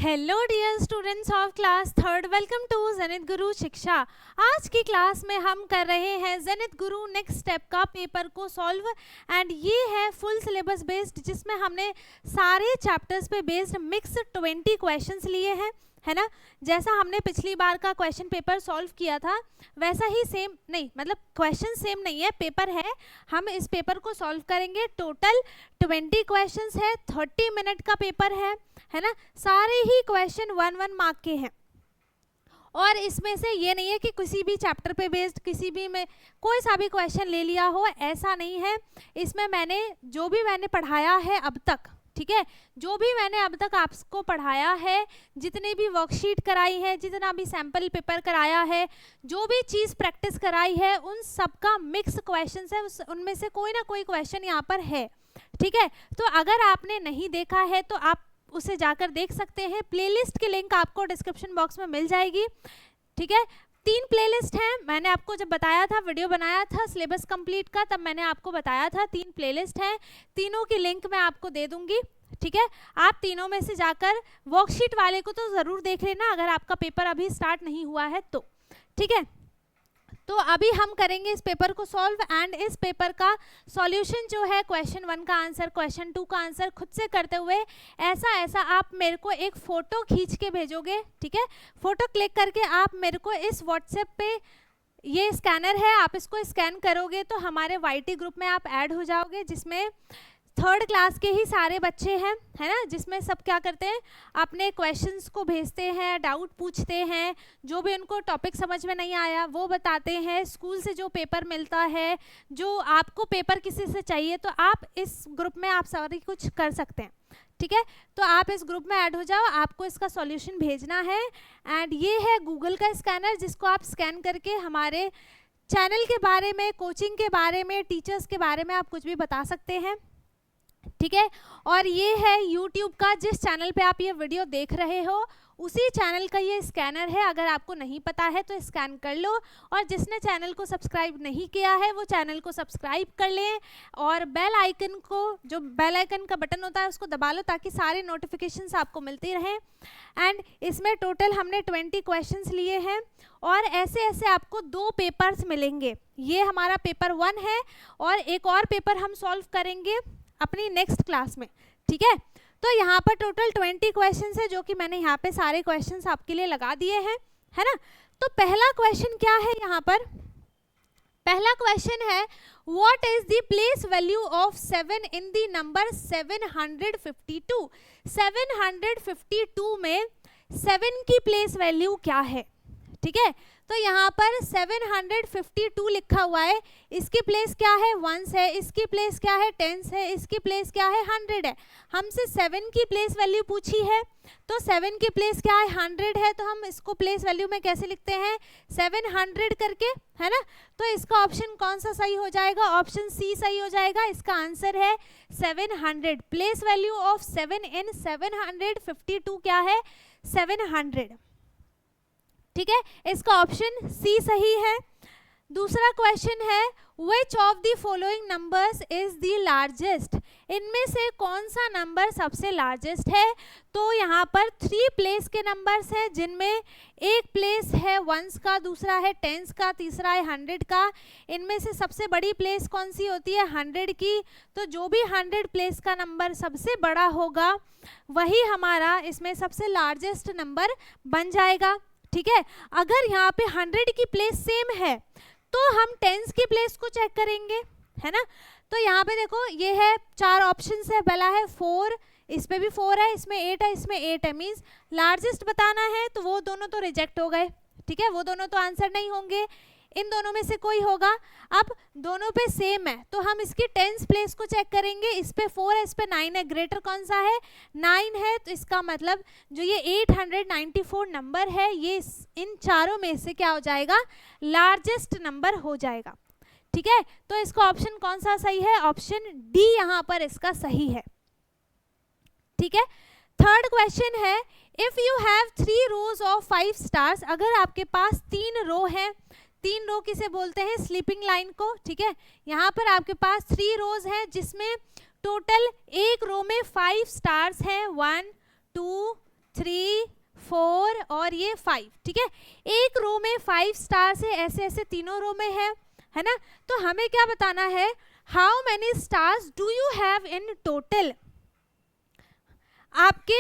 Hello dear students of class third, welcome to Zenith Guru Shiksha. आज की class में हम कर रहे हैं जेनिथ गुरु नेक्स्ट स्टेप का पेपर को सॉल्व एंड ये है फुल सिलेबस बेस्ड, जिसमें हमने सारे चैप्टर्स पे बेस्ड मिक्स 20 क्वेश्चंस लिए हैं, है ना। जैसा हमने पिछली बार का क्वेश्चन पेपर सॉल्व किया था वैसा ही सेम नहीं, मतलब क्वेश्चन सेम नहीं है, पेपर है। हम इस पेपर को सॉल्व करेंगे। टोटल 20 क्वेश्चंस है, 30 मिनट का पेपर है ना। सारे ही क्वेश्चन 1-1 मार्क के हैं और इसमें से ये नहीं है कि किसी भी चैप्टर पे बेस्ड किसी भी में कोई सा भी क्वेश्चन ले लिया हो, ऐसा नहीं है। इसमें मैंने जो भी पढ़ाया है अब तक, ठीक है, जो भी मैंने अब तक आपको पढ़ाया है, जितने भी वर्कशीट कराई है, जितना भी सैम्पल पेपर कराया है, जो भी चीज़ प्रैक्टिस कराई है, उन सबका मिक्स क्वेश्चंस है, उनमें से कोई ना कोई क्वेश्चन यहाँ पर है, ठीक है। तो अगर आपने नहीं देखा है तो आप उसे जाकर देख सकते हैं। प्लेलिस्ट की लिंक आपको डिस्क्रिप्शन बॉक्स में मिल जाएगी, ठीक है। 3 प्लेलिस्ट हैं। मैंने आपको जब बताया था, वीडियो बनाया था सिलेबस कंप्लीट का, तब मैंने आपको बताया था 3 प्लेलिस्ट हैं। तीनों की लिंक मैं आपको दे दूंगी, ठीक है। आप तीनों में से जाकर वर्कशीट वाले को तो ज़रूर देख लेना अगर आपका पेपर अभी स्टार्ट नहीं हुआ है तो, ठीक है। तो अभी हम करेंगे इस पेपर को सॉल्व एंड इस पेपर का सॉल्यूशन जो है, क्वेश्चन 1 का आंसर, क्वेश्चन 2 का आंसर खुद से करते हुए ऐसा आप मेरे को एक फ़ोटो खींच के भेजोगे, ठीक है। फ़ोटो क्लिक करके आप मेरे को इस व्हाट्सएप पे, ये स्कैनर है, आप इसको स्कैन करोगे तो हमारे वाईटी ग्रुप में आप ऐड हो जाओगे, जिसमें 3rd क्लास के ही सारे बच्चे हैं, है ना। जिसमें सब क्या करते हैं, अपने क्वेश्चंस को भेजते हैं, डाउट पूछते हैं, जो भी उनको टॉपिक समझ में नहीं आया वो बताते हैं। स्कूल से जो पेपर मिलता है, जो आपको पेपर किसी से चाहिए, तो आप इस ग्रुप में आप सारी कुछ कर सकते हैं, ठीक है। तो आप इस ग्रुप में ऐड हो जाओ, आपको इसका सॉल्यूशन भेजना है। एंड ये है गूगल का स्कैनर, जिसको आप स्कैन करके हमारे चैनल के बारे में, कोचिंग के बारे में, टीचर्स के बारे में आप कुछ भी बता सकते हैं, ठीक है। और ये है YouTube का, जिस चैनल पे आप ये वीडियो देख रहे हो उसी चैनल का ये स्कैनर है। अगर आपको नहीं पता है तो स्कैन कर लो, और जिसने चैनल को सब्सक्राइब नहीं किया है वो चैनल को सब्सक्राइब कर लें, और बेल आइकन को, जो बेल आइकन का बटन होता है उसको दबा लो, ताकि सारे नोटिफिकेशंस आपको मिलती रहें। एंड इसमें टोटल हमने 20 क्वेश्चंस लिए हैं और ऐसे ऐसे आपको 2 पेपर्स मिलेंगे। ये हमारा पेपर 1 है और एक और पेपर हम सॉल्व करेंगे अपनी नेक्स्ट क्लास में, ठीक है। तो यहाँ पर टोटल 20 क्वेश्चंस है, जो कि मैंने यहाँ पे सारे क्वेश्चंस आपके लिए लगा दिए हैं, है ना। तो पहला क्वेश्चन क्या है यहाँ पर? पहला क्वेश्चन है, what is the place value of 7 in the number 752? 752 में 7 की प्लेस वैल्यू क्या है, ठीक है। तो यहाँ पर 752 लिखा हुआ है, इसकी प्लेस क्या है? 1 है, इसकी प्लेस क्या है? 10 है, इसकी प्लेस क्या है? 100 है। हमसे 7 की प्लेस वैल्यू पूछी है, तो 7 की प्लेस क्या है? 100 है, तो हम इसको प्लेस वैल्यू में कैसे लिखते हैं? 700 करके, है ना। तो इसका ऑप्शन कौन सा सही हो जाएगा? ऑप्शन सी सही हो जाएगा। इसका आंसर है 700। प्लेस वैल्यू ऑफ 7 इन 752 क्या है? 700, ठीक है। इसका ऑप्शन सी सही है। दूसरा क्वेश्चन है, which of the following numbers is the largest? इनमें से कौन सा नंबर सबसे लार्जेस्ट है? तो यहाँ पर 3 प्लेस के नंबर्स हैं, जिनमें एक प्लेस है 1s का, दूसरा है 10s का, तीसरा है 100 का। इनमें से सबसे बड़ी प्लेस कौन सी होती है? 100 की। तो जो भी 100 प्लेस का नंबर सबसे बड़ा होगा वही हमारा इसमें सबसे लार्जेस्ट नंबर बन जाएगा, ठीक है। अगर यहाँ पे 100 की प्लेस सेम है तो हम 10s की प्लेस को चेक करेंगे, है ना। तो यहाँ पे देखो, ये है 4 ऑप्शंस है, पहला है 4, इस पे भी 4 है, इसमें 8 है, इसमें 8 है। मीन्स लार्जेस्ट बताना है, तो वो दोनों तो रिजेक्ट हो गए, ठीक है, वो दोनों तो आंसर नहीं होंगे, इन दोनों में से कोई होगा। अब दोनों पे सेम है तो हम इसकी 10s प्लेस को चेक करेंगे। इस पे 4 है, इस पे 9 है, ग्रेटर कौन सा है? 9 है। तो इसका मतलब जो ये 894 नंबर है, ये इन चारों में से क्या हो जाएगा? लार्जेस्ट नंबर हो जाएगा, ठीक है। तो इसका ऑप्शन कौन सा सही है? ऑप्शन डी यहाँ पर इसका सही है, ठीक है। थर्ड क्वेश्चन है, if you have 3 rose of 5 stars, अगर आपके पास 3 रो है, 3 रो किसे बोलते हैं? स्लीपिंग लाइन को, ठीक है। यहाँ पर आपके पास 3 रोज हैं, जिसमें टोटल एक रो में 5 स्टार्स हैं, 1 2 3 4 और ये 5, ठीक है। एक रो में 5 स्टार्स है, ऐसे ऐसे तीनों रो में है ना। तो हमें क्या बताना है, how many stars do you have in total. आपके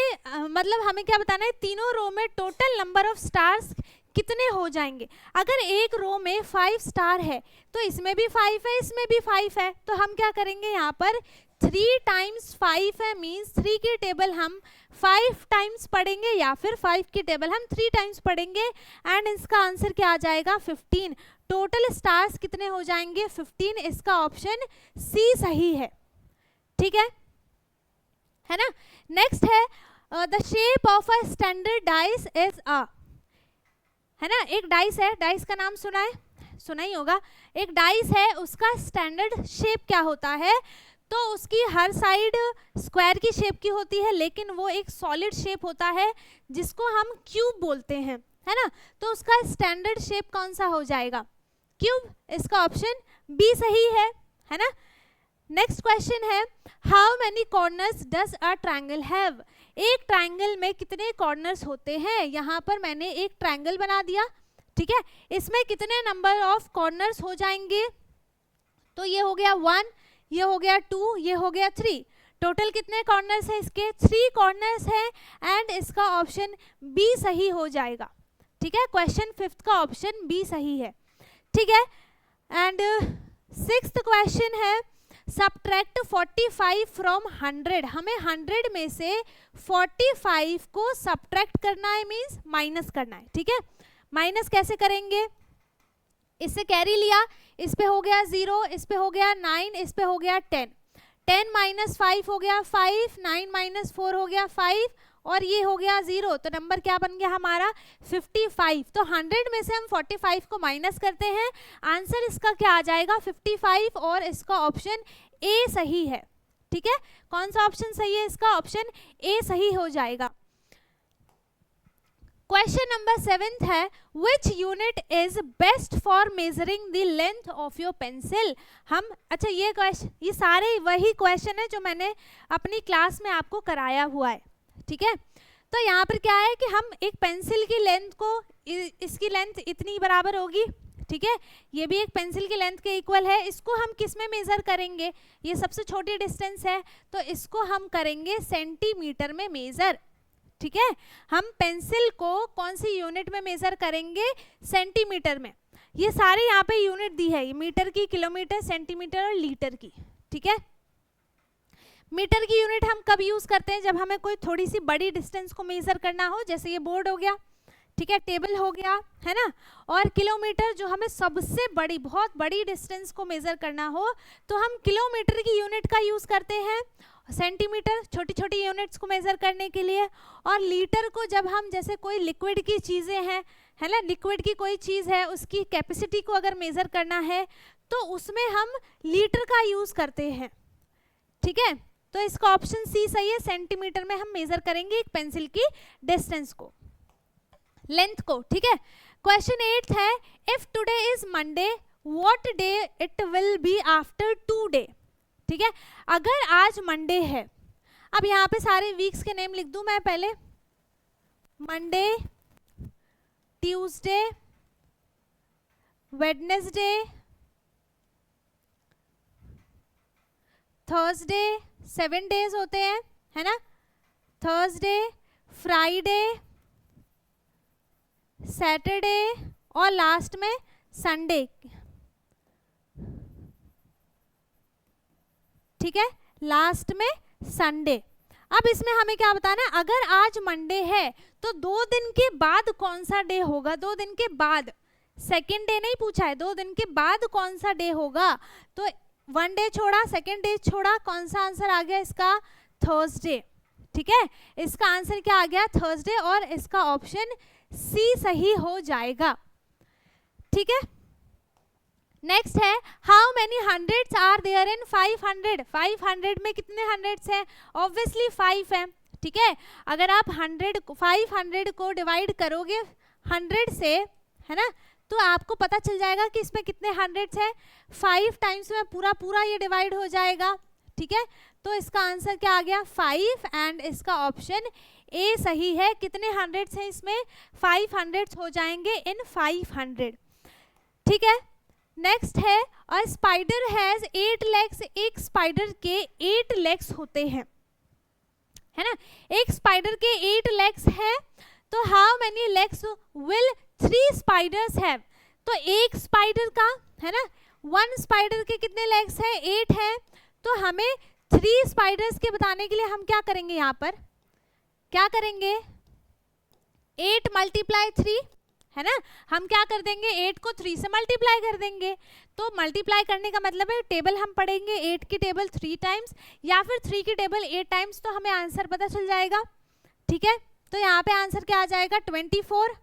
मतलब हमें क्या बताना है, तीनों रो में टोटल नंबर ऑफ स्टार्स कितने हो जाएंगे। अगर एक रो में 5 स्टार है तो इसमें भी 5 है, इसमें भी 5 है, तो हम क्या करेंगे यहाँ पर 3 टाइम्स 5 है, मीन्स 3 की टेबल हम 5 टाइम्स पढ़ेंगे या फिर 5 की टेबल हम 3 टाइम्स पढ़ेंगे एंड इसका आंसर क्या आ जाएगा 15। टोटल स्टार्स कितने हो जाएंगे 15। इसका ऑप्शन सी सही है, ठीक है ना। नेक्स्ट है the shape of a standard dice is a, है ना। एक डाइस है, डाइस का नाम सुना ही होगा। एक डाइस है, उसका स्टैंडर्ड शेप क्या होता है, तो उसकी हर साइड स्क्वायर की शेप की होती है, लेकिन वो एक सॉलिड शेप होता है जिसको हम क्यूब बोलते हैं, है ना। तो उसका स्टैंडर्ड शेप कौन सा हो जाएगा, क्यूब। इसका ऑप्शन बी सही है ना। नेक्स्ट क्वेश्चन है, how many corners does a triangle have. एक ट्रायंगल में कितने कॉर्नर्स होते हैं। यहाँ पर मैंने एक ट्रायंगल बना दिया, ठीक है। इसमें कितने नंबर ऑफ कॉर्नर्स हो जाएंगे, तो ये हो गया 1, ये हो गया 2, ये हो गया 3। टोटल कितने कॉर्नर्स है इसके, 3 कॉर्नर्स है एंड इसका ऑप्शन बी सही हो जाएगा, ठीक है। क्वेश्चन 5 का ऑप्शन बी सही है, ठीक है। एंड 6th क्वेश्चन है, सबट्रैक्ट 45 फ्रॉम 100। हमें 100 में से 45 को सबट्रैक्ट करना है, मीन्स माइनस करना है, ठीक है। माइनस कैसे करेंगे, इससे कैरी लिया, इस पे हो गया 0, इस पे हो गया 9, इस पे हो गया 10। 10 माइनस 5 हो गया 5, 9 माइनस 4 हो गया 5 और ये हो गया 0। तो नंबर क्या बन गया हमारा 55। तो 100 में से हम 45 को माइनस करते हैं, आंसर इसका क्या आ जाएगा 55 और इसका ऑप्शन ए सही है, ठीक है। कौन सा ऑप्शन सही है, इसका ऑप्शन ए सही हो जाएगा। क्वेश्चन नंबर 7 है, which unit is best for measuring the length of your pencil. हम अच्छा ये सारे वही क्वेश्चन है जो मैंने अपनी क्लास में आपको कराया हुआ है, ठीक है। तो यहाँ पर क्या है कि हम एक पेंसिल की लेंथ को, इसकी लेंथ इतनी बराबर होगी, ठीक है। ये भी एक पेंसिल की लेंथ के इक्वल है। इसको हम किस में मेजर करेंगे, ये सबसे छोटी डिस्टेंस है तो इसको हम करेंगे सेंटीमीटर में मेजर, ठीक है। हम पेंसिल को कौन सी यूनिट में मेजर करेंगे, सेंटीमीटर में। ये सारे यहाँ पे यूनिट दी है, मीटर की, किलोमीटर, सेंटीमीटर और लीटर की, ठीक है। मीटर की यूनिट हम कब यूज करते हैं, जब हमें कोई थोड़ी सी बड़ी डिस्टेंस को मेजर करना हो, जैसे ये बोर्ड हो गया, ठीक है, टेबल हो गया, है ना। और किलोमीटर जो हमें सबसे बड़ी, बहुत बड़ी डिस्टेंस को मेजर करना हो तो हम किलोमीटर की यूनिट का यूज करते हैं। सेंटीमीटर छोटी छोटी यूनिट्स को मेजर करने के लिए, और लीटर को जब हम जैसे कोई लिक्विड की चीज़ें हैं, है ना, लिक्विड की कोई चीज़ है उसकी कैपेसिटी को अगर मेजर करना है तो उसमें हम लीटर का यूज करते हैं, ठीक है। तो इसका ऑप्शन सी सही है, सेंटीमीटर में हम मेजर करेंगे एक पेंसिल की डिस्टेंस को, लेंथ को, ठीक है। क्वेश्चन 8 है, if today is Monday what day it will be after 2 day, ठीक है। अगर आज मंडे है, अब यहाँ पे सारे वीक्स के नेम लिख दूं मैं पहले, Monday, Tuesday, Wednesday, Thursday, 7 days होते हैं, है ना। थर्सडे, फ्राइडे, सैटरडे और लास्ट में संडे, ठीक है, लास्ट में संडे। अब इसमें हमें क्या बताना है, अगर आज मंडे है तो 2 दिन के बाद कौन सा डे होगा, 2 दिन के बाद, सेकेंड डे नहीं पूछा है, 2 दिन के बाद कौन सा डे होगा। तो 1 डे छोड़ा, सेकेंड डे छोड़ा, कौन सा आंसर आ गया इसका, थर्सडे, ठीक है। इसका आंसर क्या आ गया, थर्सडे, और इसका ऑप्शन सी सही हो जाएगा, ठीक है। नेक्स्ट है, how many hundreds are there in 500। 500 में कितने हंड्रेड्स हैं, ऑब्वियसली 5 है, ठीक है। अगर आप 500 को डिवाइड करोगे 100 से, है ना, तो आपको पता चल जाएगा कि इसमें कितने हंड्रेड्स हैं। 5 टाइम्स में पूरा ये डिवाइड हो जाएगा, ठीक है। तो इसका आंसर क्या आ गया 5 एंड इसका ऑप्शन ए सही है। कितने हंड्रेड्स हैं इसमें? 500 हो जाएंगे इन 500। ठीक है, नेक्स्ट है अ स्पाइडर हैज 8 लेग्स। एक स्पाइडर के 8 लेग्स होते हैं, है ना। एक स्पाइडर के 8 लेग्स है, तो how many legs will 3 spiders have? तो एक स्पाइडर का, है ना, 1 स्पाइडर के कितने लेग्स है? 8 है। तो हमें 3 स्पाइडर्स के बताने के लिए हम क्या करेंगे? यहाँ पर क्या करेंगे? 8 × 3, है ना। हम क्या कर देंगे? 8 को 3 से मल्टीप्लाई कर देंगे। तो मल्टीप्लाई करने का मतलब है टेबल हम पढ़ेंगे 8 की टेबल 3 टाइम्स या फिर 3 की टेबल 8 टाइम्स, तो हमें आंसर पता चल जाएगा। ठीक है, तो यहाँ पे आंसर क्या आ जाएगा? 24,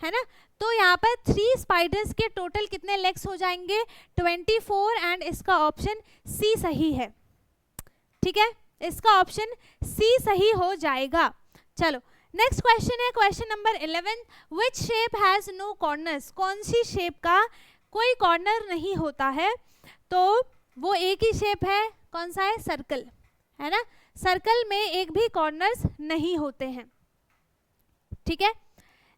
है ना। तो यहाँ पर 3 स्पाइडर्स के टोटल कितने लेग्स हो जाएंगे? 24, एंड इसका ऑप्शन सी सही है। ठीक है, इसका ऑप्शन सी सही हो जाएगा। चलो नेक्स्ट क्वेश्चन है question number 11, which shape has no corners? कौन सी शेप का कोई कॉर्नर नहीं होता है? तो वो एक ही शेप है, कौन सा है? सर्कल, है ना। सर्कल में एक भी कॉर्नर्स नहीं होते हैं। ठीक है,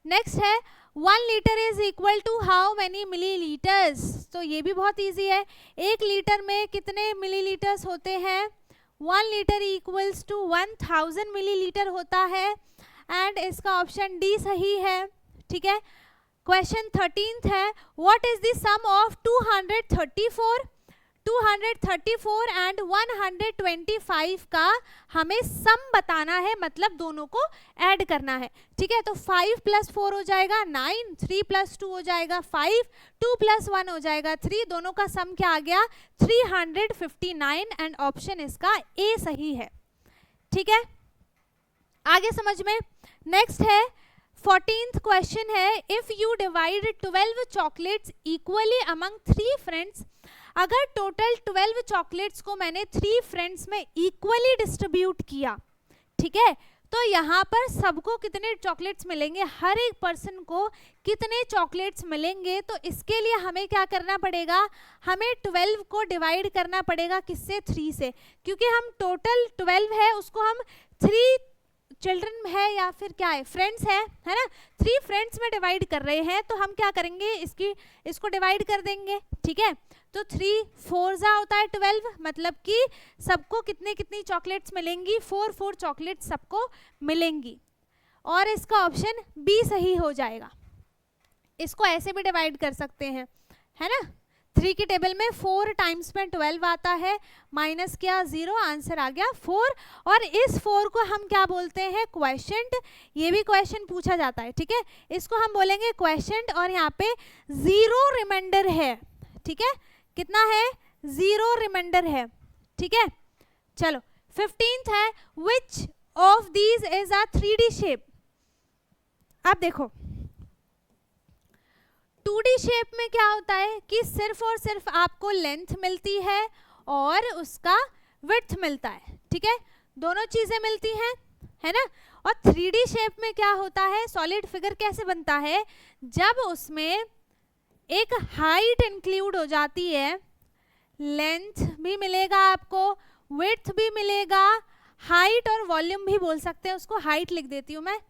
नेक्स्ट है 1 litre is equal to how many millilitres? तो ये भी बहुत इजी है। 1 लीटर में कितने मिलीलीटर्स होते हैं? 1 लीटर इक्वल्स टू 1000 मिलीलीटर होता है, एंड इसका ऑप्शन डी सही है। ठीक है, क्वेश्चन 13 है what is the sum of 234 and 125 का हमें सम बताना है, मतलब दोनों को ऐड करना है। ठीक है, तो 5 + 4 हो जाएगा 9, 3 + 2 हो जाएगा 5, 2 + 1 हो जाएगा 3, दोनों का सम क्या आ गया? 359, एंड ऑप्शन इसका ए सही है। ठीक है, आगे समझ में। नेक्स्ट है 14th क्वेश्चन है if you divide 12 chocolates equally among 3 friends, अगर टोटल 12 चॉकलेट्स को मैंने 3 फ्रेंड्स में इक्वली डिस्ट्रीब्यूट किया, ठीक है, तो यहाँ पर सबको कितने चॉकलेट्स मिलेंगे? हर एक पर्सन को कितने चॉकलेट्स मिलेंगे? तो इसके लिए हमें क्या करना पड़ेगा? हमें 12 को डिवाइड करना पड़ेगा किससे? 3 से, क्योंकि हम टोटल 12 है उसको हम 3 चिल्ड्रन है या फिर क्या है? फ्रेंड्स है ना। 3 फ्रेंड्स में डिवाइड कर रहे हैं, तो हम क्या करेंगे? इसको डिवाइड कर देंगे। ठीक है, तो 3 4 होता है 12, मतलब कि सबको कितनी चॉकलेट्स मिलेंगी? 4 चॉकलेट्स सबको मिलेंगी, और इसका ऑप्शन बी सही हो जाएगा। इसको ऐसे भी डिवाइड कर सकते हैं, है ना। 3 की टेबल में 4 टाइम्स में 12 आता है, माइनस किया 0, आंसर आ गया 4, और इस 4 को हम क्या बोलते हैं? क्वेश्चंट। ये भी क्वेश्चन पूछा जाता है। ठीक है, इसको हम बोलेंगे क्वेश्चंट, और यहाँ पे 0 रिमाइंडर है। ठीक है, कितना है? 0 रिमाइंडर है। ठीक है, चलो 15th है which of these is a 3D shape? अब देखो 2D शेप में क्या होता है कि सिर्फ और सिर्फ आपको लेंथ मिलती है और उसका विड्थ मिलता है। ठीक है, दोनों चीजें मिलती हैं, है ना। और 3D शेप में क्या होता है? सॉलिड फिगर कैसे बनता है? जब उसमें एक हाइट इंक्लूड हो जाती है, लेंथ भी मिलेगा आपको, विड्थ भी मिलेगा, हाइट और वॉल्यूम भी बोल सकते हैं उसको, हाइट लिख देती हूँ मैं।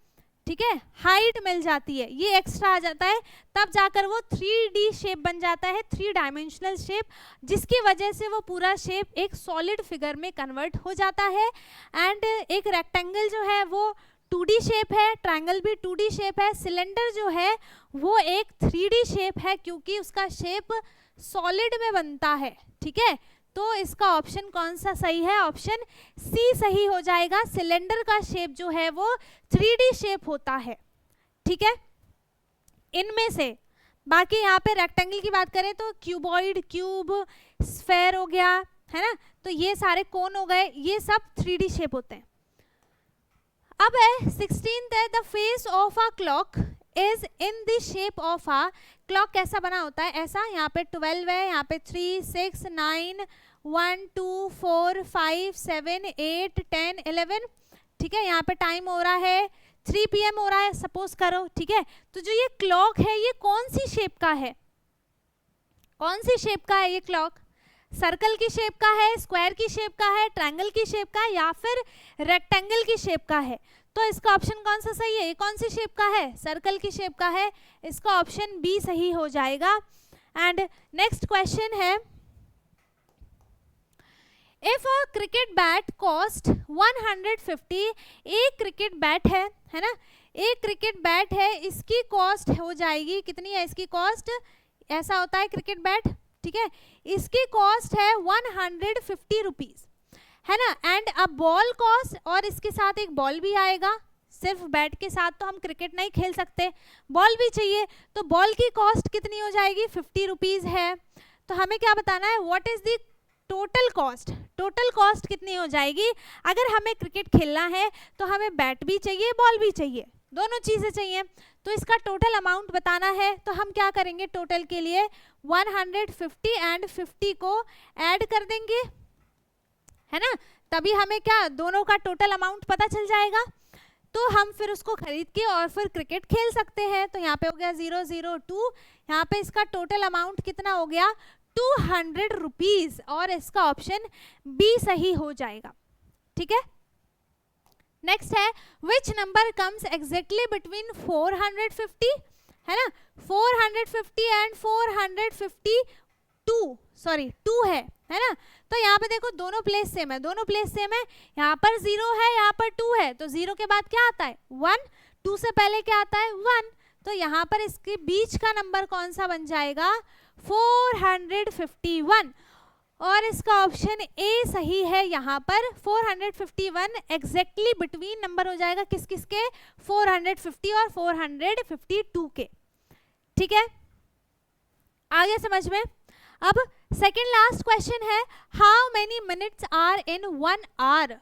ठीक है, हाइट मिल जाती है, ये एक्स्ट्रा आ जाता है, तब जाकर वो 3D शेप बन जाता है, 3 डायमेंशनल शेप, जिसकी वजह से वो पूरा शेप एक सॉलिड फिगर में कन्वर्ट हो जाता है। एंड एक रेक्टेंगल जो है वो 2D शेप है, ट्रायंगल भी 2D शेप है, सिलेंडर जो है वो एक 3D शेप है, क्योंकि उसका शेप सॉलिड में बनता है। ठीक है, तो इसका ऑप्शन कौन सा सही है? ऑप्शन सी सही हो जाएगा। सिलेंडर का शेप जो है वो 3D शेप होता है। ठीक है, इनमें से बाकी यहाँ पे रेक्टेंगल की बात करें तो क्यूबॉइड, क्यूब, स्फेयर हो गया, है ना, तो ये सारे कोन हो गए, ये सब 3D शेप होते हैं। अब है 16th है the face of a clock is in the shape of a, clock कैसा बना होता है? ऐसा, यहाँ पे 12 है, यहाँ पे 3 6 9 1 2 4 5 7 8 10 11। ठीक है, यहाँ पे टाइम हो रहा है 3 PM हो रहा है सपोज करो। ठीक है, तो जो ये क्लॉक है ये कौन सी शेप का है? कौन सी शेप का है ये क्लॉक? सर्कल की शेप का है, स्क्वायर की शेप का है, ट्रायंगल की शेप का है, या फिर रेक्टेंगल की शेप का है? तो इसका ऑप्शन कौन सा सही है? ये कौन सी शेप का है? सर्कल की शेप का है, इसका ऑप्शन बी सही हो जाएगा। एंड नेक्स्ट क्वेश्चन है, if a cricket bat cost 150, एक क्रिकेट बैट है ना, एक क्रिकेट बैट है, इसकी कॉस्ट हो जाएगी कितनी है? इसकी कॉस्ट, ऐसा होता है क्रिकेट बैट, ठीक है, इसकी कॉस्ट है 150 रुपीज, है ना। एंड अ बॉल कॉस्ट, और इसके साथ एक बॉल भी आएगा, सिर्फ बैट के साथ तो हम क्रिकेट नहीं खेल सकते, बॉल भी चाहिए, तो बॉल की कॉस्ट कितनी हो जाएगी? 50 रुपीज है। तो हमें क्या बताना है? What is the total cost, total cost कितनी हो जाएगी? अगर हमें क्रिकेट खेलना है तो हमें बैट भी चाहिए, बॉल भी चाहिए, दोनों चीजें चाहिए, तो इसका टोटल अमाउंट बताना है। तो हम क्या करेंगे? टोटल के लिए 150 एंड 50 को ऐड कर देंगे, है ना, तभी हमें क्या, दोनों का टोटल अमाउंट पता चल जाएगा, तो हम फिर उसको खरीद के और फिर क्रिकेट खेल सकते हैं। तो यहाँ पे हो गया 002, यहाँ पे इसका टोटल अमाउंट कितना हो गया? 200 रुपीज, और इसका ऑप्शन बी सही हो जाएगा, ठीक है। नेक्स्ट है, which number comes exactly between 450, है ना, 450 एंड 452, सॉरी 2 है ना। तो यहाँ पे देखो दोनों प्लेस सेम है, दोनों प्लेस सेम है, यहाँ पर 0 है, यहाँ पर 2 है, तो 0 के बाद क्या आता है? 1, 2 से पहले क्या आता है? 1, तो यहाँ पर इसके बीच का नंबर कौन सा बन जाएगा? 451, और इसका ऑप्शन ए सही है। यहाँ पर 451 एग्जैक्टली बिटवीन नंबर हो जाएगा किस किस के? 450 और 452 के, ठीक है, आगे समझ में। अब सेकेंड लास्ट क्वेश्चन है, how many minutes are in 1 hour,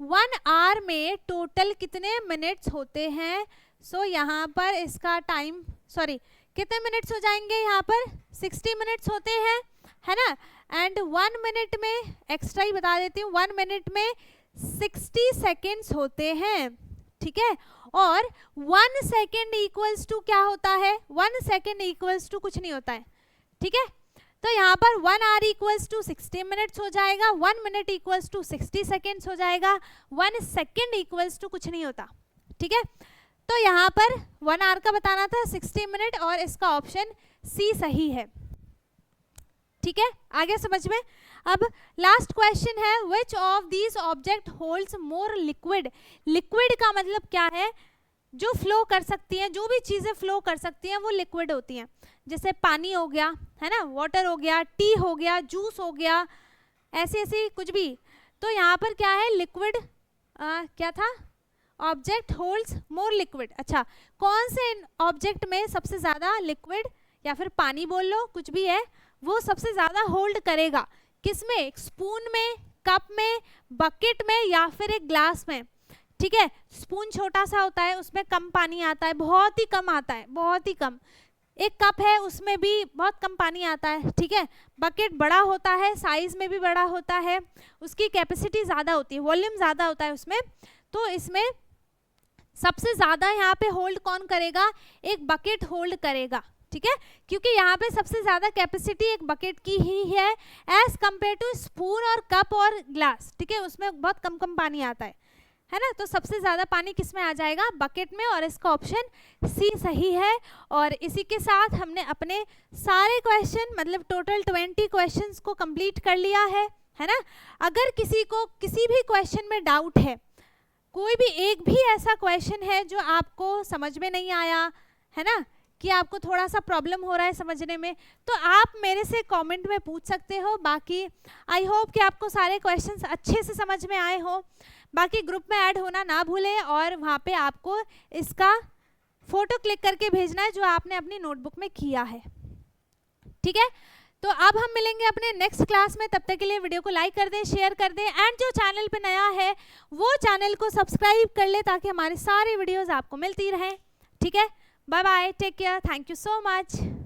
1 hour में टोटल कितने मिनट्स होते हैं? सो यहाँ पर इसका टाइम, सॉरी कितने मिनट्स हो जाएंगे? यहाँ पर 60 मिनट्स होते हैं, है ना। एंड 1 मिनट में, एक्स्ट्रा ही बता देती हूँ, 1 मिनट में 60 सेकेंड्स होते हैं, ठीक है। और 1 सेकेंड इक्वल्स टू क्या होता है? 1 सेकेंड इक्वल्स टू कुछ नहीं होता है, ठीक है। तो यहाँ पर 1 आवर इक्वल्स टू 60 मिनट्स हो जाएगा, 1 मिनट इक्वल्स टू 60 सेकेंड्स हो जाएगा, 1 सेकेंड इक्वल्स टू कुछ नहीं होता, ठीक है। तो यहाँ पर 1 आवर का बताना था, 60 मिनट, और इसका ऑप्शन सी सही है, ठीक है, आगे समझ में। अब लास्ट क्वेश्चन है, which of these object holds more liquid, liquid का मतलब क्या है? जो फ्लो कर सकती हैं, जो भी चीज़ें फ्लो कर सकती हैं वो लिक्विड होती हैं, जैसे पानी हो गया, है ना, वाटर हो गया, टी हो गया, जूस हो गया, ऐसे ऐसे कुछ भी। तो यहाँ पर क्या है? लिक्विड, क्या था? ऑब्जेक्ट होल्ड्स मोर लिक्विड। अच्छा, कौन से ऑब्जेक्ट में सबसे ज़्यादा लिक्विड, या फिर पानी बोल लो, कुछ भी है, वो सबसे ज़्यादा होल्ड करेगा? किसमें? स्पून में, कप में, बकेट में, या फिर एक ग्लास में, ठीक है। स्पून छोटा सा होता है, उसमें कम पानी आता है, बहुत ही कम आता है, बहुत ही कम। एक कप है, उसमें भी बहुत कम पानी आता है, ठीक है। बकेट बड़ा होता है, साइज में भी बड़ा होता है, उसकी कैपेसिटी ज़्यादा होती है, वॉल्यूम ज़्यादा होता है उसमें। तो इसमें सबसे ज़्यादा यहाँ पे होल्ड कौन करेगा? एक बकेट होल्ड करेगा, ठीक है, क्योंकि यहाँ पे सबसे ज़्यादा कैपेसिटी एक बकेट की ही है एज कम्पेयर टू स्पून और कप और ग्लास, ठीक है, उसमें बहुत कम कम पानी आता है ना। तो सबसे ज़्यादा पानी किस में आ जाएगा? बकेट में, और इसका ऑप्शन सी सही है। और इसी के साथ हमने अपने सारे क्वेश्चन, मतलब टोटल 20 क्वेश्चंस को कंप्लीट कर लिया है ना। अगर किसी को किसी भी क्वेश्चन में डाउट है, कोई भी एक भी ऐसा क्वेश्चन है जो आपको समझ में नहीं आया, है ना, कि आपको थोड़ा सा प्रॉब्लम हो रहा है समझने में, तो आप मेरे से कमेंट में पूछ सकते हो। बाकी आई होप कि आपको सारे क्वेश्चंस अच्छे से समझ में आए हो। बाकी ग्रुप में ऐड होना ना भूलें, और वहाँ पे आपको इसका फोटो क्लिक करके भेजना है जो आपने अपनी नोटबुक में किया है, ठीक है। तो अब हम मिलेंगे अपने नेक्स्ट क्लास में, तब तक के लिए वीडियो को लाइक कर दें, शेयर कर दें, एंड जो चैनल पे नया है वो चैनल को सब्सक्राइब कर ले, ताकि हमारी सारी वीडियोस आपको मिलती रहें, ठीक है। Bye bye, take care, thank you so much.